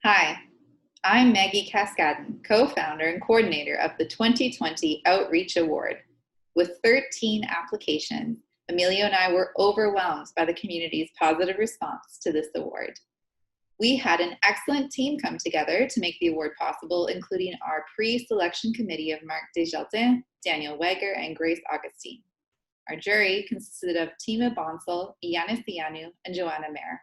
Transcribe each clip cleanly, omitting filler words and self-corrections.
Hi, I'm Maggie Cascadden, co-founder and coordinator of the 2020 Outreach Award. With 13 applications, Emilio and I were overwhelmed by the community's positive response to this award. We had an excellent team come together to make the award possible, including our pre-selection committee of Marc Desjardins, Daniel Weger, and Grace Augustine. Our jury consisted of Tima Bansal, Yanis Ianu, and Joanna Mayer.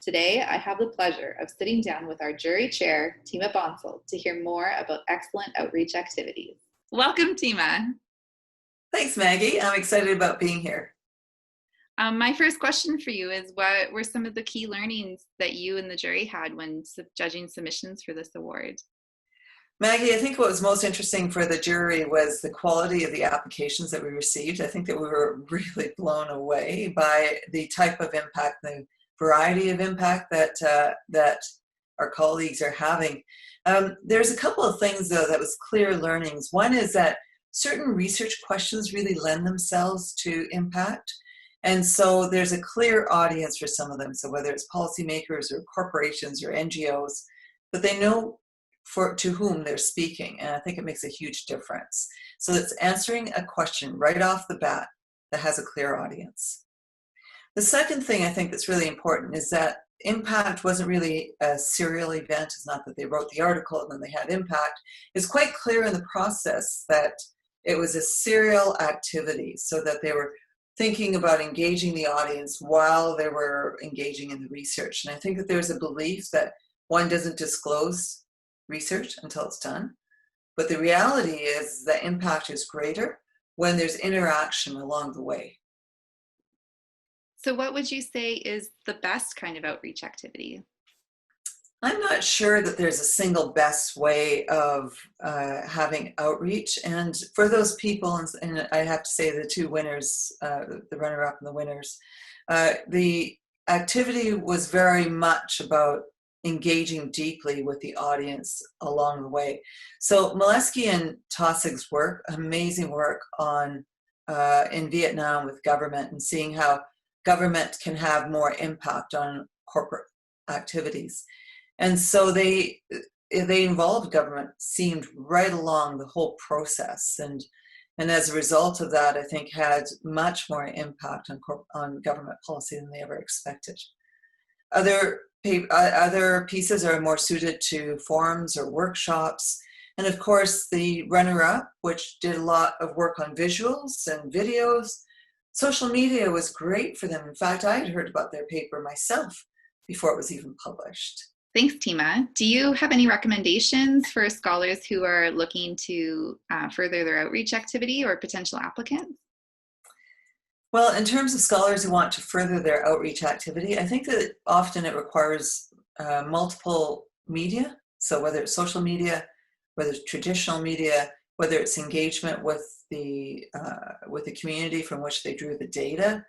Today, I have the pleasure of sitting down with our jury chair, Tima Bansal, to hear more about excellent outreach activities. Welcome, Tima. Thanks, Maggie. I'm excited about being here. My first question for you is, what were some of the key learnings that you and the jury had when judging submissions for this award? Maggie, I think what was most interesting for the jury was the quality of the applications that we received. I think that we were really blown away by the type of impact, the variety of impact that our colleagues are having. There's a couple of things, though, that was clear learnings. One is that certain research questions really lend themselves to impact. And so there's a clear audience for some of them. So whether it's policymakers or corporations or NGOs, but they know to whom they're speaking. And I think it makes a huge difference. So it's answering a question right off the bat that has a clear audience. The second thing I think that's really important is that impact wasn't really a serial event. It's not that they wrote the article and then they had impact. It's quite clear in the process that it was a serial activity, so that they were thinking about engaging the audience while they were engaging in the research. And I think that there's a belief that one doesn't disclose research until it's done. But the reality is that impact is greater when there's interaction along the way. So what would you say is the best kind of outreach activity? I'm not sure that there's a single best way of having outreach. And for those people, and I have to say the two winners, the runner-up and the winners, the activity was very much about engaging deeply with the audience along the way. So Molesky and Tossig's work, amazing work on in Vietnam with government, and seeing how government can have more impact on corporate activities. And so they involved government, seemed right along the whole process. And as a result of that, I think had much more impact on government policy than they ever expected. Other pieces are more suited to forums or workshops. And of course, the runner-up, which did a lot of work on visuals and videos. Social media was great for them. In fact, I had heard about their paper myself before it was even published. Thanks, Tima. Do you have any recommendations for scholars who are looking to further their outreach activity or potential applicants? Well, in terms of scholars who want to further their outreach activity, I think that often it requires multiple media. So whether it's social media, whether it's traditional media, whether it's engagement with the community from which they drew the data,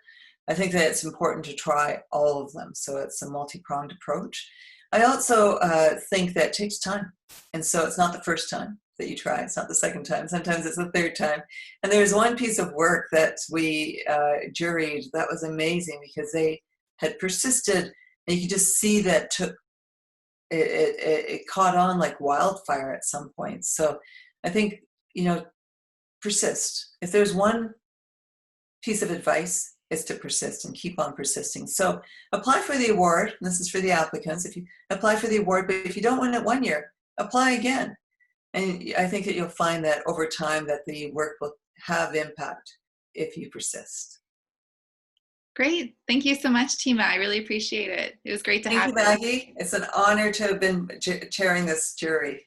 I think that it's important to try all of them. So it's a multi-pronged approach. I also think that it takes time. And so it's not the first time that you try. It's not the second time. Sometimes it's the third time. And there's one piece of work that we juried that was amazing, because they had persisted, and you could just see that it caught on like wildfire at some point. So I think, persist. If there's one piece of advice, is to persist and keep on persisting. So apply for the award. And this is for the applicants. If you apply for the award, but if you don't win it one year, apply again. And I think that you'll find that over time that the work will have impact if you persist. Great. Thank you so much, Tima. I really appreciate it. It was great to have you. Thank you, Maggie. It's an honor to have been chairing this jury.